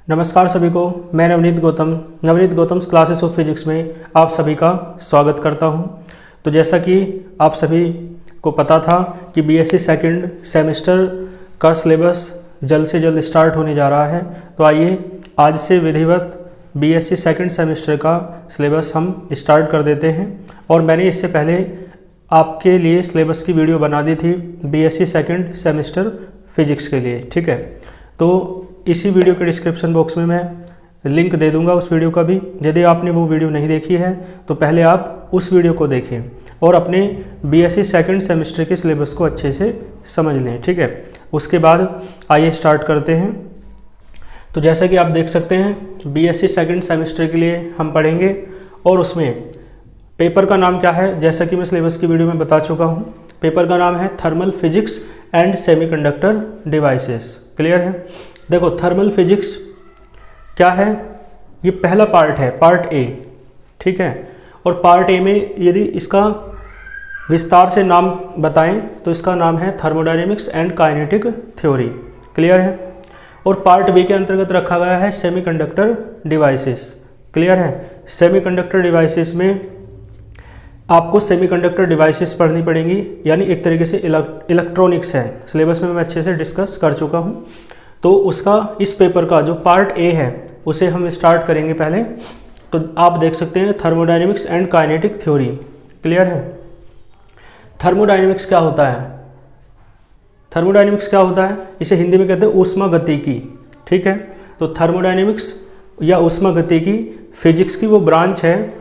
नमस्कार सभी को, मैं Navneet Gautam classes of physics में आप सभी का स्वागत करता हूं। तो जैसा कि आप सभी को पता था कि बीएससी सेकंड सेमेस्टर का सिलेबस जल्द से जल्द स्टार्ट होने जा रहा है। तो आइए आज से विधिवत बीएससी सेकंड सेमेस्टर का सिलेबस हम स्टार्ट कर देते हैं। और मैंने इससे पहले आपके लिए सिलेबस की वीडियो बना दी थी बीएससी सेकंड सेमेस्टर फिजिक्स के लिए, ठीक है। तो इसी वीडियो के डिस्क्रिप्शन बॉक्स में मैं लिंक दे दूंगा उस वीडियो का भी। यदि आपने वो वीडियो नहीं देखी है तो पहले आप उस वीडियो को देखें और अपने बीएससी सेकंड सेमेस्टर के सिलेबस को अच्छे से समझ लें, ठीक है। उसके बाद आइए स्टार्ट करते हैं। तो जैसा कि आप देख सकते हैं बीएससी सेकंड सेमेस्टर के लिए हम पढ़ेंगे और उसमें पेपर का नाम क्या है, जैसा कि मैं सिलेबस की वीडियो में बता चुका हूँ। पेपर का नाम है thermal physics and semiconductor devices. Clear है। देखो थर्मल फिजिक्स क्या है, ये पहला पार्ट है, पार्ट ए, ठीक है। और पार्ट ए में यदि इसका विस्तार से नाम बताएं तो इसका नाम है thermodynamics and kinetic theory. Clear है। और पार्ट बी के अंतर्गत रखा गया है सेमीकंडक्टर डिवाइसेस। क्लियर है। सेमीकंडक्टर डिवाइसेस में आपको सेमीकंडक्टर डिवाइसेस पढ़नी पड़ेंगी, यानी एक तरीके से इलेक्ट्रॉनिक्स है। सिलेबस में मैं अच्छे से डिस्कस कर चुका हूँ। तो उसका इस पेपर का जो पार्ट ए है उसे हम स्टार्ट करेंगे पहले। तो आप देख सकते हैं thermodynamics and kinetic theory. Clear है। थर्मोडायनेमिक्स क्या होता है? थर्मोडायनेमिक्स क्या होता है, इसे हिंदी में कहते हैं ऊष्मागतिकी, ठीक है। तो थर्मोडायनेमिक्स या ऊष्मागतिकी फिजिक्स की वो ब्रांच है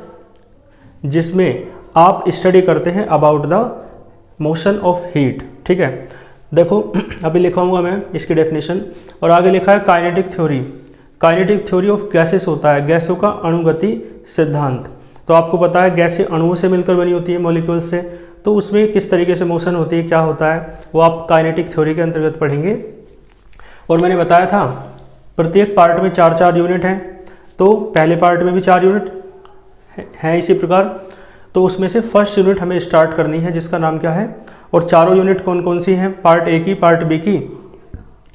जिसमें आप स्टडी करते हैं about the motion of heat, ठीक है। देखो अभी लिखाऊंगा मैं इसकी डेफिनेशन, और आगे लिखा है kinetic theory. Kinetic theory of gases होता है गैसों का अणुगति सिद्धांत। तो आपको पता है गैसें अणुओं से मिलकर बनी होती है, मॉलिक्यूल से। तो उसमें किस तरीके से मोशन होती है, क्या होता है, वो आप काइनेटिक थ्योरी के अंतर्गत पढ़ेंगे। और मैंने बताया था प्रत्येक पार्ट में 4-4 यूनिट हैं। तो पहले पार्ट में भी 4 यूनिट हैं इसी प्रकार। तो उसमें से फर्स्ट यूनिट हमें स्टार्ट करनी है जिसका नाम क्या है, और चारों यूनिट कौन कौन सी हैं, पार्ट ए की, पार्ट बी की,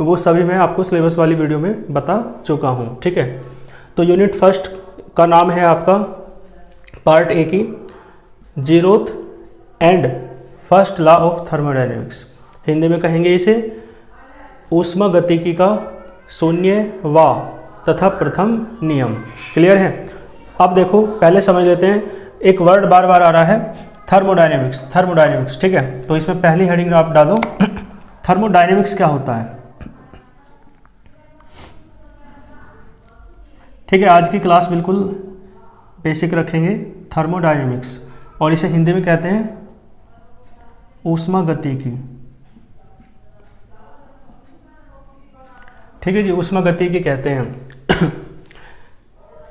वो सभी मैं आपको सिलेबस वाली वीडियो में बता चुका हूँ, ठीक है। तो यूनिट फर्स्ट का नाम है आपका पार्ट ए की zeroth and first law of thermodynamics. Hindi में कहेंगे इसे ऊष्मागतिकी का शून्यवां तथा प्रथम नियम। क्लियर है। अब देखो पहले समझ लेते हैं, एक वर्ड बार बार आ रहा है थर्मोडायनेमिक्स, थर्मोडायनेमिक्स, ठीक है। तो इसमें पहली हेडिंग आप डालो थर्मोडायनेमिक्स क्या होता है, ठीक है। आज की क्लास बिल्कुल बेसिक रखेंगे थर्मोडायनेमिक्स, और इसे हिंदी में कहते हैं ऊष्मागतिकी, ठीक है जी, ऊष्मागतिकी कहते हैं।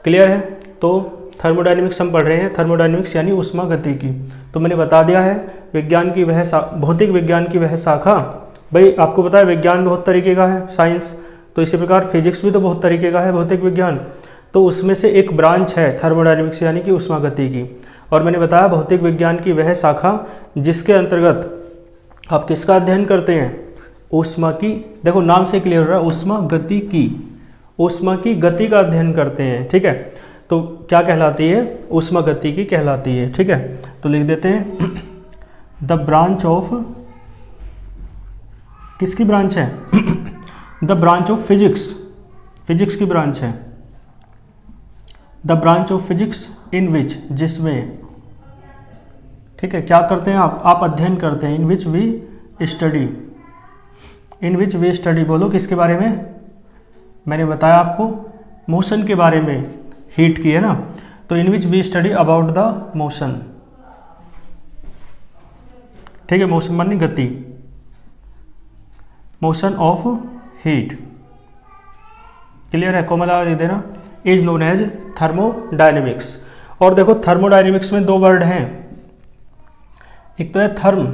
क्लियर है। तो थर्मोडायनेमिक्स हम पढ़ रहे हैं, थर्मोडायनेमिक्स यानी ऊष्मागतिकी। तो मैंने बता दिया है विज्ञान की वह भौतिक विज्ञान की वह शाखा। भाई आपको पता है विज्ञान बहुत तरीके का है, साइंस। तो इसी प्रकार फिजिक्स भी तो बहुत तरीके का है, भौतिक विज्ञान। तो उसमें से एक ब्रांच है थर्मोडायनेमिक्स यानी कि ऊष्मागतिकी। और मैंने बताया भौतिक विज्ञान की वह शाखा जिसके अंतर्गत आप किसका अध्ययन करते हैं, ऊष्मा की। देखो नाम से क्लियर हो रहा है, ऊष्मागतिकी, ऊष्मा की गति का अध्ययन करते हैं, ठीक है। तो क्या कहलाती है, ऊष्मागतिकी कहलाती है, ठीक है। तो लिख देते हैं द ब्रांच ऑफ, किसकी ब्रांच है the branch of physics, physics की ब्रांच है। The branch of physics in which, जिसमें, ठीक है, क्या करते हैं आप अध्ययन करते हैं। In which we study, in which we study, बोलो किसके बारे में, मैंने बताया आपको मोशन के बारे में, हीट की है ना। तो in which we study about the motion, ठीक है। मोशन मानी गति, मोशन ऑफ हीट। क्लियर है। कोमला लिख देना, इज नोन एज थर्मोडायनेमिक्स। और देखो थर्मोडायनेमिक्स में 2 वर्ड हैं, एक तो है थर्म।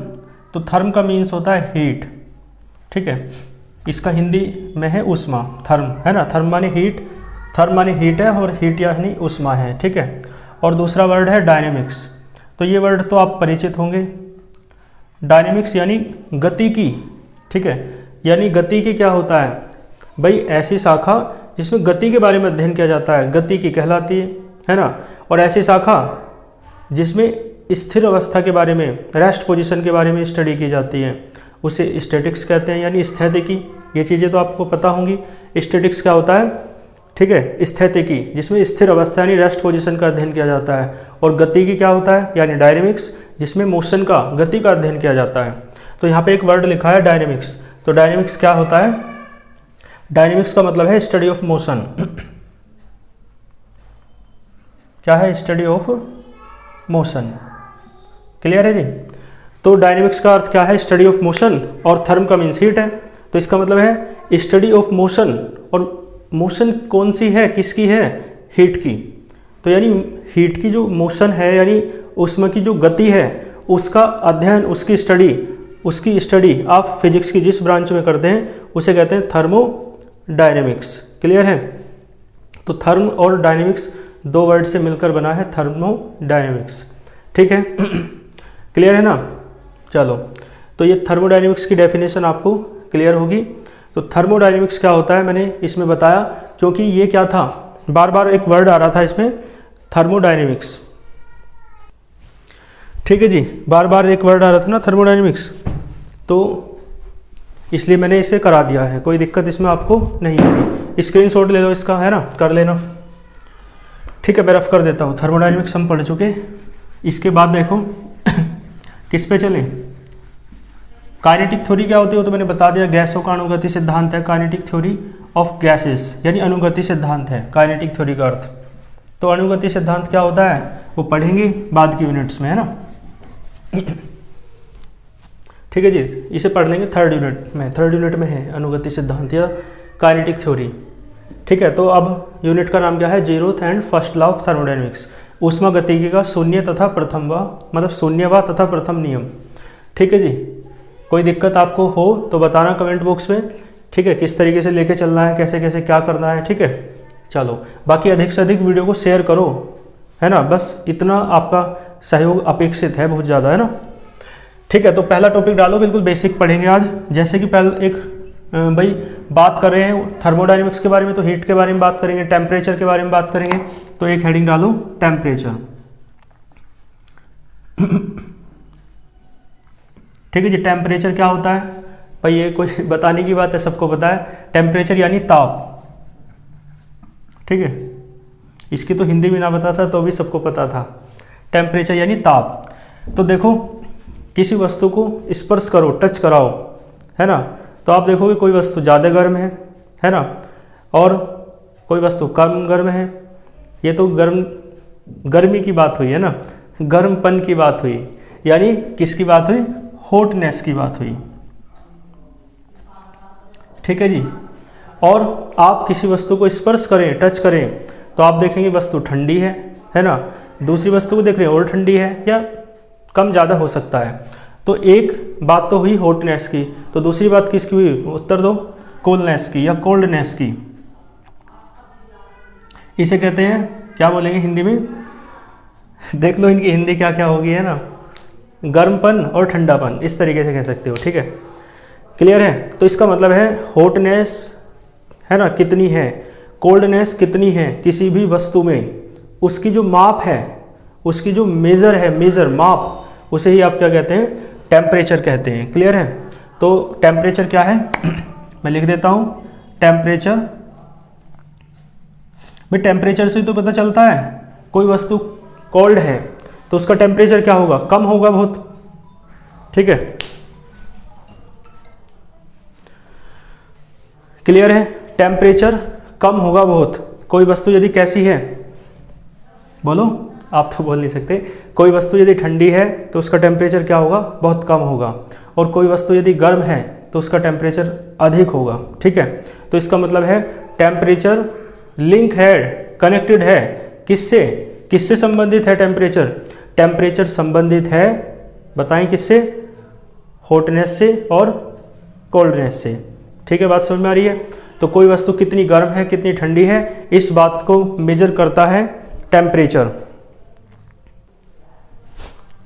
तो थर्म का मीन्स होता है हीट, ठीक है। इसका हिंदी में है ऊष्मा, थर्म है ना। थर्म माने हीट, थर्म माने हीट है और हीट यानी ऊष्मा है, ठीक है। और दूसरा वर्ड है डायनेमिक्स। तो ये वर्ड तो आप परिचित होंगे। डायनेमिक्स यानी गति की, ठीक है। यानी गति की क्या होता है भाई, ऐसी शाखा जिसमें गति के बारे में अध्ययन किया जाता है, गति की कहलाती है ना। और ऐसी शाखा जिसमें स्थिर अवस्था के बारे में, रेस्ट पोजीशन के बारे में स्टडी की जाती है, उसे स्टैटिक्स कहते हैं, यानी स्थैतिकी। ये चीज़ें तो आपको पता होंगी। स्टैटिक्स क्या होता है, ठीक है, स्थैतिकी, जिसमें स्थिर अवस्था यानी रेस्ट पोजीशन का अध्ययन किया जाता है। और गति की क्या होता है, यानी डायनेमिक्स, जिसमें मोशन का, गति का अध्ययन किया जाता है। तो यहाँ पे एक वर्ड लिखा है डायनेमिक्स। तो डायनेमिक्स क्या होता है, डायनेमिक्स का मतलब है स्टडी ऑफ मोशन। क्या है, स्टडी ऑफ मोशन। क्लियर है जी। तो डायनेमिक्स का अर्थ क्या है, स्टडी ऑफ मोशन, और थर्म का मीन्स हीट है। तो इसका मतलब है स्टडी ऑफ मोशन, और मोशन कौन सी है, किसकी है, हीट की। तो यानी हीट की जो मोशन है, यानी उसमें की जो गति है, उसका अध्ययन, उसकी स्टडी आप फिजिक्स की जिस ब्रांच में करते हैं उसे कहते हैं थर्मोडायनेमिक्स। क्लियर है। तो थर्म और डायनेमिक्स दो वर्ड से मिलकर बना है थर्मोडायनेमिक्स। ठीक है, क्लियर है ना। चलो, तो ये थर्मोडायनेमिक्स की डेफिनेशन आपको क्लियर होगी। तो थर्मोडायनेमिक्स क्या होता है मैंने इसमें बताया, क्योंकि ये क्या था, बार बार एक वर्ड आ रहा था इसमें, थर्मोडायनेमिक्स। ठीक है जी, बार बार एक वर्ड आ रहा था ना थर्मोडायनेमिक्स, तो इसलिए मैंने इसे करा दिया है। कोई दिक्कत इसमें आपको नहीं होगी। स्क्रीनशॉट ले लो इसका, है ना, कर लेना। ठीक है, मैं रफ कर देता हूँ। थर्मोडायनेमिक्स हम पढ़ चुके। इसके बाद देखो किस पे चलें, काइनेटिक थ्योरी क्या होती है, तो मैंने बता दिया, गैसों का अनुगति सिद्धांत है काइनेटिक थ्योरी ऑफ गैसेस, यानी अनुगति सिद्धांत है काइनेटिक थ्योरी का अर्थ। तो अनुगति सिद्धांत क्या होता है वो पढ़ेंगे बाद की यूनिट्स में, है ना। ठीक है जी, इसे पढ़ लेंगे थर्ड यूनिट में है अनुगति सिद्धांत या काइनेटिक थ्योरी। ठीक है, तो अब यूनिट का नाम क्या है, zeroth and first law of thermodynamics, ऊष्मागतिकी का शून्य तथा प्रथम व, मतलब शून्य व तथा प्रथम नियम। ठीक है जी, कोई दिक्कत आपको हो तो बताना कमेंट बॉक्स में। ठीक है, किस तरीके से लेके चलना है, कैसे कैसे क्या करना है। ठीक है, चलो, बाकी अधिक से अधिक वीडियो को शेयर करो, है ना, बस इतना आपका सहयोग अपेक्षित है, बहुत ज़्यादा, है ना। ठीक है, तो पहला टॉपिक डालो, बिल्कुल बेसिक पढ़ेंगे आज। जैसे कि पहले एक भाई बात कर रहे हैं थर्मोडायनेमिक्स के बारे में, तो हीट के बारे में बात करेंगे, टेम्परेचर के बारे में बात करेंगे। तो एक हेडिंग डालो, टेम्परेचर। ठीक है जी, टेम्परेचर क्या होता है भाई, ये कोई बताने की बात है, सबको पता है। टेम्परेचर यानी ताप। ठीक है, इसकी तो हिंदी में ना पता था तो भी सबको पता था। टेम्परेचर यानी ताप। तो देखो, किसी वस्तु को स्पर्श करो, टच कराओ, है ना, तो आप देखोगे कोई वस्तु ज़्यादा गर्म है ना, और कोई वस्तु कम गर्म है। ये तो गर्मी की बात हुई, है ना, गर्मपन की बात हुई, यानी किसकी बात हुई, हॉटनेस की बात हुई। ठीक है जी, और आप किसी वस्तु को स्पर्श करें, टच करें, तो आप देखेंगे वस्तु ठंडी है ना, दूसरी वस्तु को देख रहे हैं और ठंडी है, या कम ज़्यादा हो सकता है। तो एक बात तो हुई हॉटनेस की, तो दूसरी बात किसकी हुई, उत्तर दो, कोल्डनेस की या कोल्डनेस की। इसे कहते हैं, क्या बोलेंगे हिंदी में, देख लो इनकी हिंदी क्या क्या होगी, है ना, गर्मपन और ठंडापन, इस तरीके से कह सकते हो। ठीक है, क्लियर है। तो इसका मतलब है हॉटनेस, है ना, कितनी है, कोल्डनेस कितनी है किसी भी वस्तु में, उसकी जो माप है, उसकी जो मेजर है, मेजर माप, उसे ही आप क्या कहते हैं, टेम्परेचर कहते हैं। क्लियर है। तो टेम्परेचर क्या है मैं लिख देता हूं, टेम्परेचर। भाई टेम्परेचर से तो पता चलता है कोई वस्तु कोल्ड है तो उसका टेम्परेचर क्या होगा, कम होगा बहुत। ठीक है, क्लियर है, टेम्परेचर कम होगा बहुत। कोई वस्तु यदि कैसी है, बोलो, आप तो बोल नहीं सकते। कोई वस्तु यदि ठंडी है तो उसका टेम्परेचर क्या होगा, बहुत कम होगा। और कोई वस्तु यदि गर्म है तो उसका टेम्परेचर अधिक होगा। ठीक है, तो इसका मतलब है टेम्परेचर लिंक है, कनेक्टेड है, किससे, किससे संबंधित है टेम्परेचर, टेम्परेचर संबंधित है, बताएं किससे, हॉटनेस से और कोल्डनेस से। ठीक है, बात समझ में आ रही है। तो कोई वस्तु कितनी गर्म है, कितनी ठंडी है, इस बात को मेजर करता है टेम्परेचर।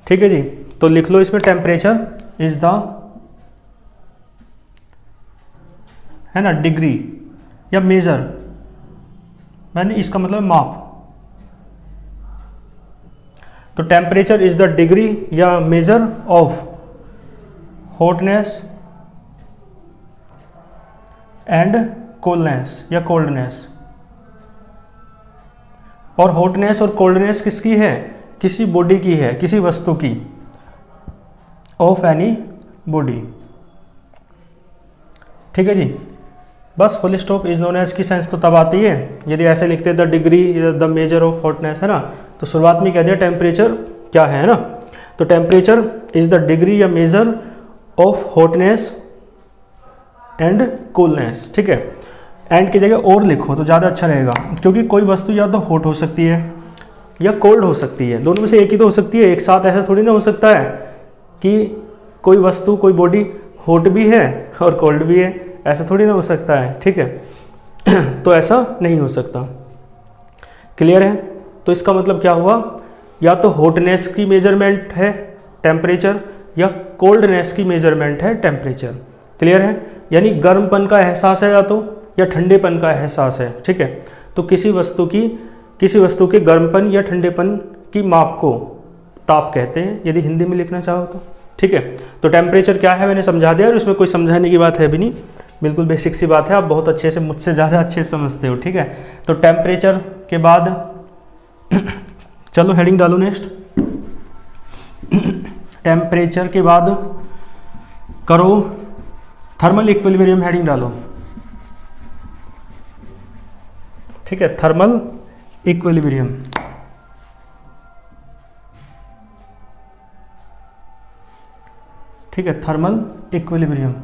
ठीक है जी, तो लिख लो इसमें, टेम्परेचर इज द, है ना, डिग्री या मेजर यानी इसका मतलब माप। तो टेम्परेचर इज द डिग्री या major of hotness and coldness या कोल्डनेस। और हॉटनेस और कोल्डनेस किसकी है? किसी बॉडी की है, किसी वस्तु की, ऑफ एनी बॉडी। ठीक है जी, बस full stop. Is known as की सेंस तो तब आती है यदि ऐसे लिखते the degree the measure of hotness, है ना। तो शुरुआत में कह दिया टेम्परेचर क्या है ना। तो टेम्परेचर इज द डिग्री या major of hotness and coolness. ठीक है, एंड की जगह और लिखो तो ज़्यादा अच्छा रहेगा, क्योंकि कोई वस्तु या तो हॉट हो सकती है या कोल्ड हो सकती है, दोनों में से एक ही तो हो सकती है। एक साथ ऐसा थोड़ी ना हो सकता है कि कोई वस्तु, कोई बॉडी हॉट भी है और कोल्ड भी है, ऐसा थोड़ी ना हो सकता है। ठीक है तो ऐसा नहीं हो सकता। क्लियर है? तो इसका मतलब क्या हुआ? या तो हॉटनेस की मेजरमेंट है टेम्परेचर, या कोल्डनेस की मेजरमेंट है टेम्परेचर। क्लियर है? यानी गर्मपन का एहसास है या ठंडेपन का एहसास है। ठीक है, तो किसी वस्तु के गर्मपन या ठंडेपन की माप को ताप कहते हैं, यदि हिंदी में लिखना चाहो तो। ठीक है, तो टेम्परेचर क्या है मैंने समझा दिया, और इसमें कोई समझाने की बात है भी नहीं, बिल्कुल बेसिक सी बात है, आप बहुत अच्छे से, मुझसे ज़्यादा अच्छे से समझते हो। ठीक है, तो टेम्परेचर के बाद चलो हेडिंग डालो नेक्स्ट। टेम्परेचर के बाद करो थर्मल इक्विलिब्रियम, हेडिंग डालो। ठीक है, थर्मल इक्विलिब्रियम। ठीक है, थर्मल इक्विलिब्रियम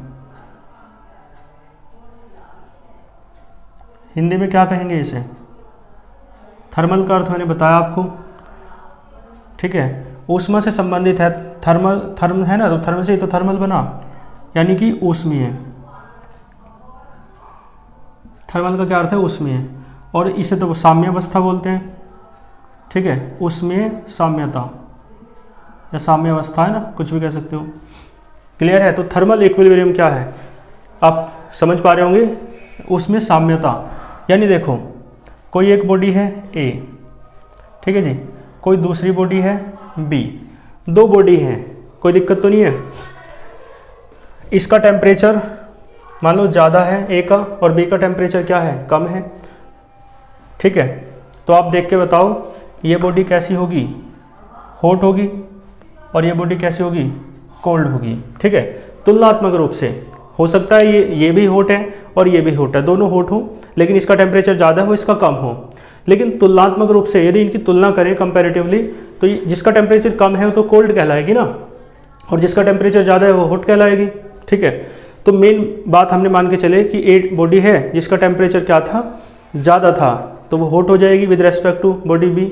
हिंदी में क्या कहेंगे इसे? थर्मल का अर्थ मैंने बताया आपको। ठीक है, ऊष्मा से संबंधित है। थर्म है ना, तो थर्मल से ही तो थर्मल बना, यानी कि ऊष्मीय। थर्मल का क्या अर्थ है? ऊष्मीय। और इसे तो साम्य अवस्था बोलते हैं। ठीक है, ऊष्मीय साम्यता या साम्य अवस्था, है ना, कुछ भी कह सकते हो। क्लियर है? तो थर्मल इक्विलिब्रियम क्या है आप समझ पा रहे होंगे। उसमें साम्यता, यानी देखो कोई एक बॉडी है ए, ठीक है जी, कोई दूसरी बॉडी है बी, दो बॉडी हैं, कोई दिक्कत तो नहीं है। इसका टेम्परेचर मान लो ज़्यादा है ए का, और बी का टेम्परेचर क्या है? कम है। ठीक है, तो आप देख के बताओ ये बॉडी कैसी होगी? हॉट होगी, और ये बॉडी कैसी होगी? कोल्ड होगी। ठीक है, तुलनात्मक रूप से हो सकता है ये भी हॉट है और ये भी हॉट है, दोनों हॉट हो, लेकिन इसका टेम्परेचर ज़्यादा हो, इसका कम हो। लेकिन तुलनात्मक रूप से यदि इनकी तुलना करें कंपैरेटिवली, तो जिसका टेम्परेचर कम है वो तो कोल्ड कहलाएगी ना, और जिसका टेम्परेचर ज़्यादा है वो हॉट कहलाएगी। ठीक है, तो मेन बात हमने मान के चले कि ए बॉडी है जिसका टेम्परेचर क्या था? ज़्यादा था, तो वो हॉट हो जाएगी with respect to body B,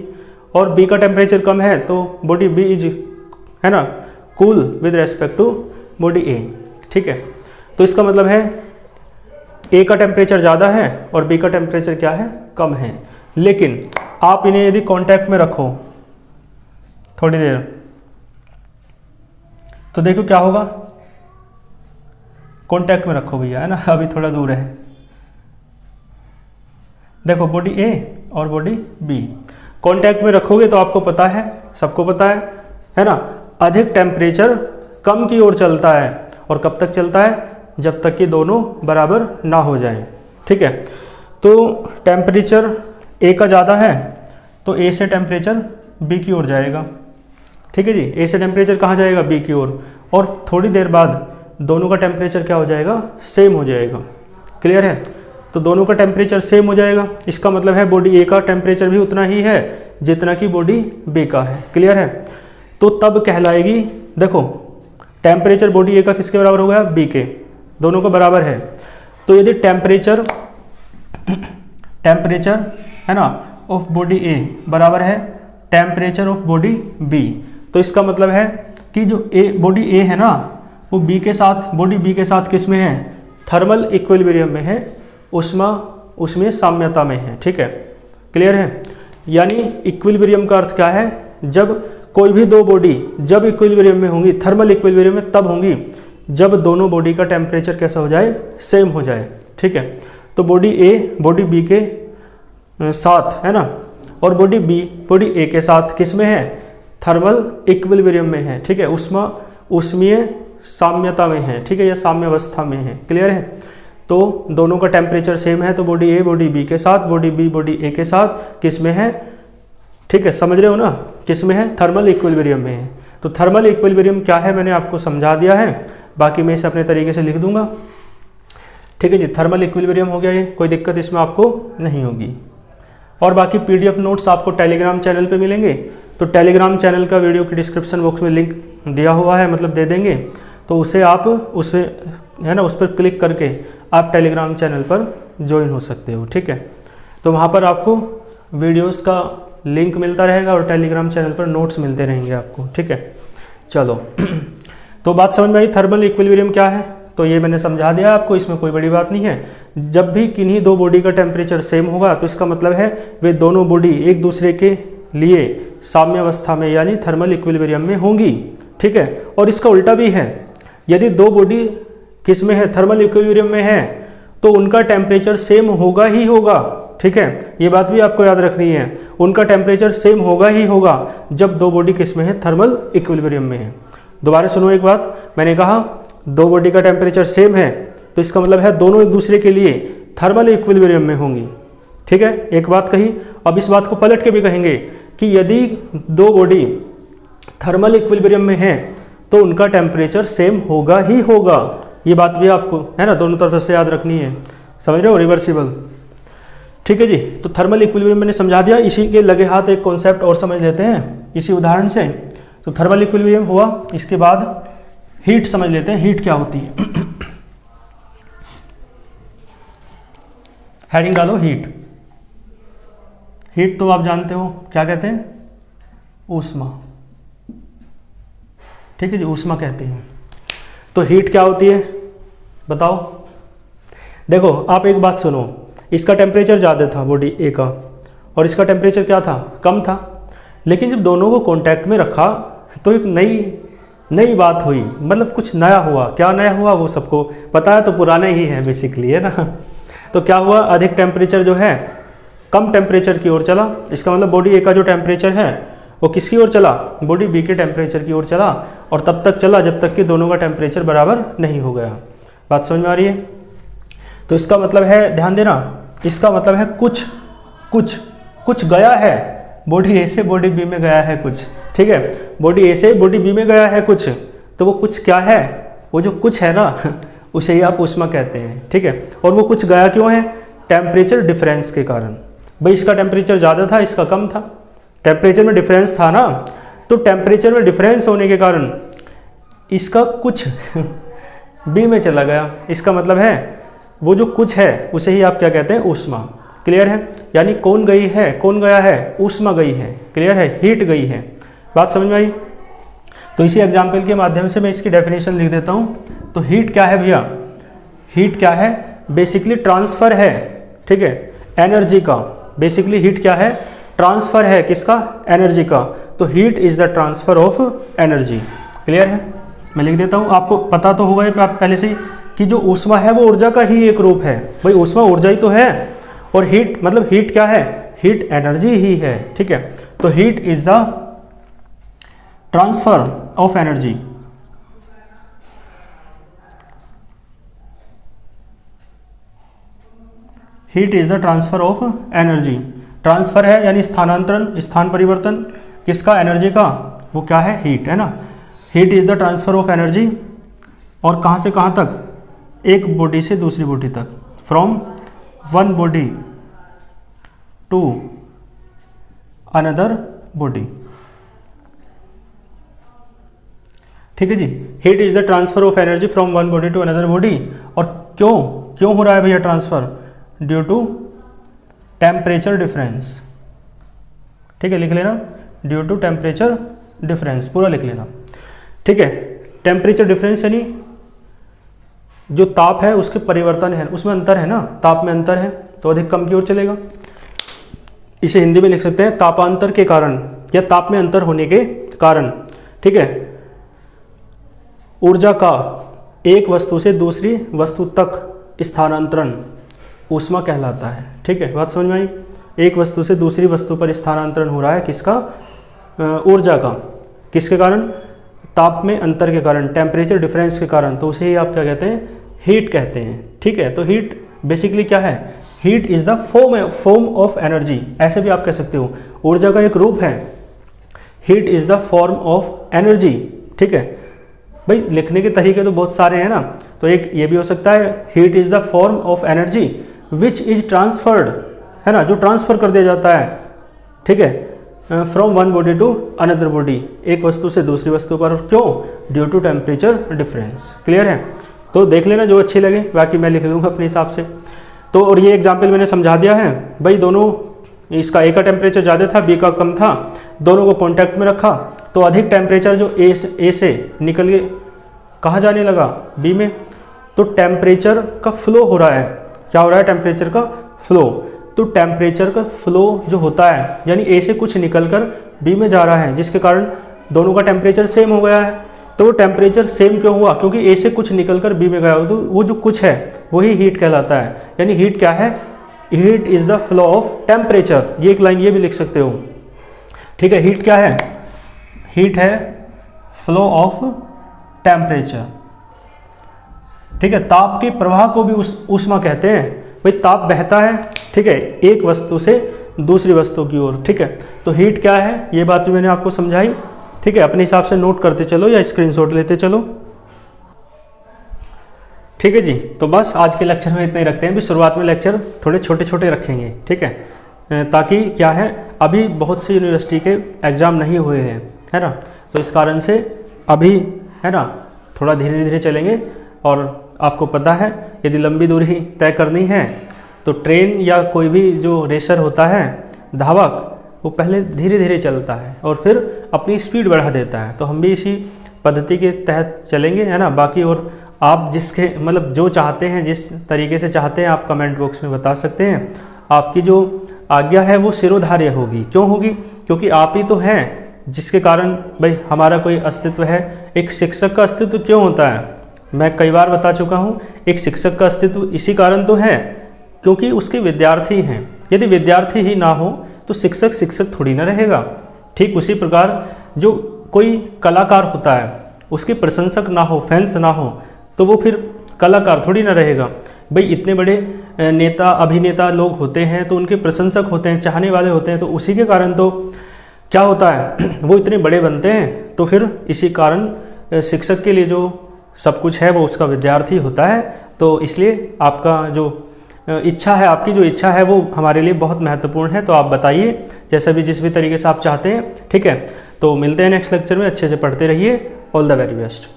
और बी का टेम्परेचर कम है तो बॉडी बी इज, है ना, cool with respect to body A. ठीक है, तो इसका मतलब है ए का टेम्परेचर ज़्यादा है और बी का टेम्परेचर क्या है? कम है। लेकिन आप इन्हें यदि कांटेक्ट में रखो थोड़ी देर, तो देखो क्या होगा। कांटेक्ट में रखो भैया, है ना, अभी थोड़ा दूर है। देखो बॉडी ए और बॉडी बी कांटेक्ट में रखोगे तो आपको पता है, सबको पता है ना, अधिक टेम्परेचर कम की ओर चलता है, और कब तक चलता है? जब तक कि दोनों बराबर ना हो जाएं। ठीक है, तो टेम्परेचर ए का ज़्यादा है तो ए से टेम्परेचर बी की ओर जाएगा। ठीक है जी, ए से टेम्परेचर कहाँ जाएगा? बी की ओर, और थोड़ी देर बाद दोनों का टेम्परेचर क्या हो जाएगा? सेम हो जाएगा। क्लियर है? तो दोनों का टेम्परेचर सेम हो जाएगा, इसका मतलब है बॉडी ए का टेम्परेचर भी उतना ही है जितना कि बॉडी बी का है। क्लियर है? तो तब कहलाएगी, देखो टेम्परेचर बॉडी ए का किसके बराबर हो गया? बी के, दोनों का बराबर है। तो यदि टेम्परेचर है ना ऑफ बॉडी ए बराबर है टेम्परेचर ऑफ बॉडी बी, तो इसका मतलब है कि जो बॉडी ए है ना वो बी के साथ, बॉडी बी के साथ किस में है? थर्मल इक्विलिब्रियम में है, उसमें साम्यता में है। ठीक है, क्लियर है? यानी इक्विलिब्रियम का अर्थ क्या है? जब कोई भी दो बॉडी जब इक्विलिब्रियम में होंगी, थर्मल इक्विलिब्रियम में तब होंगी जब दोनों बॉडी का टेम्परेचर कैसा हो जाए? सेम हो जाए। ठीक है, तो बॉडी ए बॉडी बी के साथ, है ना, और बॉडी बी बॉडी ए के साथ किस में है, थर्मल इक्विलिब्रियम में है, ठीक है, उष्मीय साम्यता में है, ठीक है, या साम्यावस्था में है। क्लियर है। तो दोनों का टेम्परेचर सेम है, तो बॉडी ए बॉडी बी के साथ, बॉडी बी बॉडी ए के साथ किस में है, ठीक है, समझ रहे हो ना, किस में है, थर्मल इक्विलिब्रियम में है। तो थर्मल इक्विलिब्रियम क्या है मैंने आपको समझा दिया है, बाकी मैं इसे अपने तरीके से लिख दूंगा, ठीक है जी। थर्मल इक्विलिब्रियम हो गया ये, कोई दिक्कत इसमें आपको नहीं होगी। और बाकी पीडीएफ नोट्स आपको टेलीग्राम चैनल पे मिलेंगे, तो टेलीग्राम चैनल का वीडियो के डिस्क्रिप्शन बॉक्स में लिंक दिया हुआ है, मतलब दे देंगे, तो उसे आप उससे है ना, उस पर क्लिक करके आप टेलीग्राम चैनल पर ज्वाइन हो सकते हो, ठीक है। तो वहाँ पर आपको वीडियोस का लिंक मिलता रहेगा और टेलीग्राम चैनल पर नोट्स मिलते रहेंगे आपको, ठीक है। चलो तो बात समझ में आई, थर्मल इक्विलिब्रियम क्या है, तो ये मैंने समझा दिया आपको, इसमें कोई बड़ी बात नहीं है। जब भी किन्हीं दो बॉडी का टेम्परेचर सेम होगा तो इसका मतलब है वे दोनों बॉडी एक दूसरे के लिए साम्यावस्था में यानी थर्मल इक्विलिब्रियम में होंगी, ठीक है। और इसका उल्टा भी है, यदि दो बॉडी किस में है, थर्मल इक्विलिब्रियम में है, तो उनका टेम्परेचर सेम होगा ही होगा, ठीक है, ये बात भी आपको याद रखनी है, उनका टेम्परेचर सेम होगा ही होगा जब दो बॉडी किस में है, थर्मल इक्विलिब्रियम में है। दोबारा सुनो एक बात, मैंने कहा दो बॉडी का टेम्परेचर सेम है तो इसका मतलब है दोनों एक दूसरे के लिए थर्मल इक्विलिब्रियम में होंगी, ठीक है, एक बात कही। अब इस बात को पलट के भी कहेंगे कि यदि दो बॉडी थर्मल इक्विलिब्रियम में है तो उनका टेम्परेचर सेम होगा ही होगा, ये बात भी आपको है ना दोनों तरफ से याद रखनी है, समझ रहे हो, रिवर्सिबल, ठीक है जी। तो थर्मल इक्विलिब्रियम मैंने समझा दिया, इसी के लगे हाथ एक कॉन्सेप्ट और समझ लेते हैं इसी उदाहरण से। तो थर्मल इक्विलिब्रियम हुआ, इसके बाद हीट समझ लेते हैं, हीट क्या होती है। हेडिंग डालो हीट। हीट तो आप जानते हो क्या कहते हैं, ऊष्मा, ठीक है जी, ऊष्मा कहते हैं। तो हीट क्या होती है बताओ। देखो आप एक बात सुनो, इसका टेम्परेचर ज़्यादा था बॉडी ए का और इसका टेम्परेचर क्या था, कम था, लेकिन जब दोनों को कांटेक्ट में रखा तो एक नई बात हुई, मतलब कुछ नया हुआ। क्या नया हुआ वो सबको पता है, तो पुराने ही है बेसिकली, है ना। तो क्या हुआ, अधिक टेम्परेचर जो है कम टेम्परेचर की ओर चला, इसका मतलब बॉडी ए का जो टेम्परेचर है वो किसकी ओर चला, बॉडी बी के टेम्परेचर की ओर चला, और तब तक चला जब तक कि दोनों का टेम्परेचर बराबर नहीं हो गया। बात समझ में आ रही है। तो इसका मतलब है, ध्यान देना, इसका मतलब है कुछ गया है, बॉडी ए से बॉडी बी में गया है कुछ, ठीक है, बॉडी ए से बॉडी बी में गया है कुछ, तो वो कुछ क्या है, वो जो कुछ है ना उसे ही आप ऊष्मा कहते हैं, ठीक है। और वो कुछ गया क्यों है, टेम्परेचर डिफरेंस के कारण। भाई इसका टेम्परेचर ज़्यादा था, इसका कम था, टेम्परेचर में डिफरेंस था ना, तो टेम्परेचर में डिफरेंस होने के कारण इसका कुछ बी में चला गया, इसका मतलब है वो जो कुछ है उसे ही आप क्या कहते हैं, ऊष्मा। क्लियर है, यानी कौन गई है, कौन गया है, ऊष्मा गई है, क्लियर है, हीट गई है। बात समझ में आई। तो इसी एग्जाम्पल के माध्यम से मैं इसकी डेफिनेशन लिख देता हूँ। तो हीट क्या है भैया, हीट क्या है, बेसिकली ट्रांसफर है, ठीक है, एनर्जी का। बेसिकली हीट क्या है, ट्रांसफर है, किसका, एनर्जी का। तो heat is the transfer of energy. Clear है, मैं लिख देता हूँ, आपको पता तो होगा ये पहले से ही कि जो ऊष्मा है वो ऊर्जा का ही एक रूप है। भाई ऊष्मा ऊर्जा ही तो है, और हीट मतलब हीट क्या है, हीट एनर्जी ही है, ठीक है। तो heat is the transfer of energy. Heat is the transfer of energy. Transfer है यानी स्थानांतरण, स्थान परिवर्तन, किसका, एनर्जी का, वो क्या है, हीट, है ना। Heat is the transfer of energy, और कहाँ से कहाँ तक, एक बॉडी से दूसरी बॉडी तक, from one body to another body, ठीक है जी। Heat is the transfer of energy from one body to another body. और क्यों हो रहा है भैया transfer, due to temperature difference, ठीक है, लिख लेना, ड्यू टू टेम्परेचर डिफरेंस, पूरा लिख लेना, ठीक है। टेम्परेचर डिफरेंस यानी जो ताप है उसके परिवर्तन है, उसमें अंतर है ना, ताप में अंतर है तो अधिक कम की ओर चलेगा। इसे हिंदी में लिख सकते हैं तापांतर के कारण, या ताप में अंतर होने के कारण, ठीक है। ऊर्जा का एक वस्तु से दूसरी वस्तु तक स्थानांतरण ऊष्मा कहलाता है, ठीक है। बात समझ में आई। एक वस्तु से दूसरी वस्तु पर स्थानांतरण हो रहा है किसका, ऊर्जा का, किसके कारण, ताप में अंतर के कारण, टेम्परेचर डिफरेंस के कारण, तो उसे ही आप क्या कहते हैं, हीट कहते हैं। ठीक है, तो हीट बेसिकली क्या है, heat is the form of energy, ऐसे भी आप कह सकते हो, ऊर्जा का एक रूप है, heat is the form of energy. ठीक है भाई, लिखने के तरीके तो बहुत सारे हैं ना, तो एक ये भी हो सकता है, heat is the form of energy which is transferred, है ना, जो ट्रांसफर कर दिया जाता है, ठीक है, from one body to another body, एक वस्तु से दूसरी वस्तु पर, क्यों, due to temperature difference. Clear है, तो देख लेना जो अच्छी लगे, बाकी मैं लिख दूंगा अपने हिसाब से। तो और ये एग्जाम्पल मैंने समझा दिया है भाई, दोनों, इसका ए का टेम्परेचर ज़्यादा था, बी का कम था, दोनों को कांटेक्ट में रखा, तो अधिक टेम्परेचर जो ए से निकल के कहाँ जाने लगा, बी में, तो टेम्परेचर का फ्लो हो रहा है, क्या हो रहा है, टेम्परेचर का फ्लो। तो टेम्परेचर का फ्लो जो होता है, यानी ए से कुछ निकलकर बी में जा रहा है, जिसके कारण दोनों का टेम्परेचर सेम हो गया है। तो वो टेम्परेचर सेम क्यों हुआ, क्योंकि ए से कुछ निकलकर बी में गया, तो वो जो कुछ है वही हीट कहलाता है। यानी हीट क्या है, heat is the flow of temperature, ये एक लाइन ये भी लिख सकते हो। ठीक है, हीट क्या है, हीट है फ्लो ऑफ टेम्परेचर। ठीक है, ताप के प्रवाह को भी ऊष्मा कहते हैं, भाई ताप बहता है, ठीक है, एक वस्तु से दूसरी वस्तु की ओर। ठीक है, तो हीट क्या है, ये बात भी मैंने आपको समझाई। ठीक है, अपने हिसाब से नोट करते चलो या स्क्रीनशॉट लेते चलो। ठीक है जी, तो बस आज के लेक्चर में इतना ही रखते हैं। भी शुरुआत में लेक्चर थोड़े छोटे छोटे रखेंगे, ठीक है, ताकि क्या है, अभी बहुत सी यूनिवर्सिटी के एग्ज़ाम नहीं हुए हैं, है ना, तो इस कारण से अभी, है ना, थोड़ा धीरे धीरे चलेंगे। और आपको पता है, यदि लंबी दूरी तय करनी है तो ट्रेन या कोई भी जो रेसर होता है, धावक, वो पहले धीरे धीरे चलता है और फिर अपनी स्पीड बढ़ा देता है। तो हम भी इसी पद्धति के तहत चलेंगे, है ना। बाकी और आप जिसके मतलब जो चाहते हैं, जिस तरीके से चाहते हैं, आप कमेंट बॉक्स में बता सकते हैं। आपकी जो आज्ञा है वो सिरोधार्य होगी। क्यों होगी, क्योंकि आप ही तो हैं जिसके कारण भाई हमारा कोई अस्तित्व है। एक शिक्षक का अस्तित्व क्यों होता है, मैं कई बार बता चुका हूँ। एक शिक्षक का अस्तित्व इसी कारण तो है क्योंकि उसके विद्यार्थी हैं। यदि विद्यार्थी ही ना हो तो शिक्षक शिक्षक थोड़ी ना रहेगा। ठीक उसी प्रकार जो कोई कलाकार होता है, उसके प्रशंसक ना हो, फैंस ना हो, तो वो फिर कलाकार थोड़ी ना रहेगा। भाई इतने बड़े नेता अभिनेता लोग होते हैं तो उनके प्रशंसक होते हैं, चाहने वाले होते हैं, तो उसी के कारण तो क्या होता है वो इतने बड़े बनते हैं। तो फिर इसी कारण शिक्षक के लिए जो सब कुछ है वो उसका विद्यार्थी होता है। तो इसलिए आपका जो इच्छा है, आपकी जो इच्छा है वो हमारे लिए बहुत महत्वपूर्ण है। तो आप बताइए जैसा भी जिस भी तरीके से आप चाहते हैं, ठीक है। तो मिलते हैं नेक्स्ट लेक्चर में, अच्छे से पढ़ते रहिए। All the very best.